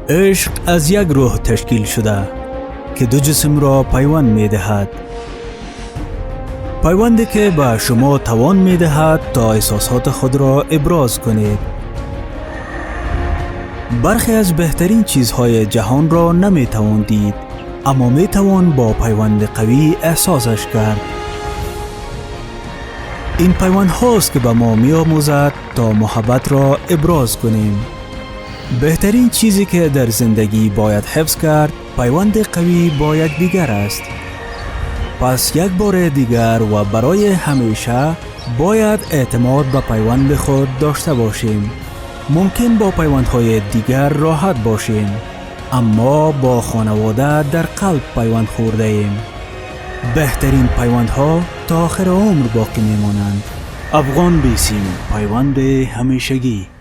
عشق از یک روح تشکیل شده که دو جسم را پیوند می دهد. پیوندی که به شما توان می دهد تا احساسات خود را ابراز کنید. برخی از بهترین چیزهای جهان را نمی توان دید، اما می توان با پیوند قوی احساسش کرد. این پیوند هاست که به ما می آموزد تا محبت را ابراز کنیم. بهترین چیزی که در زندگی باید حفظ کرد پیوند قوی با یکدیگر است. پس یک بار دیگر و برای همیشه باید اعتماد به پیوند خود داشته باشیم. ممکن با پیوندهای دیگر راحت باشیم، اما با خانواده در قلب پیوند خورده ایم. بهترین پیوندها تا آخر عمر باقی میمانند. افغان بیسیم، پیوند همیشگی.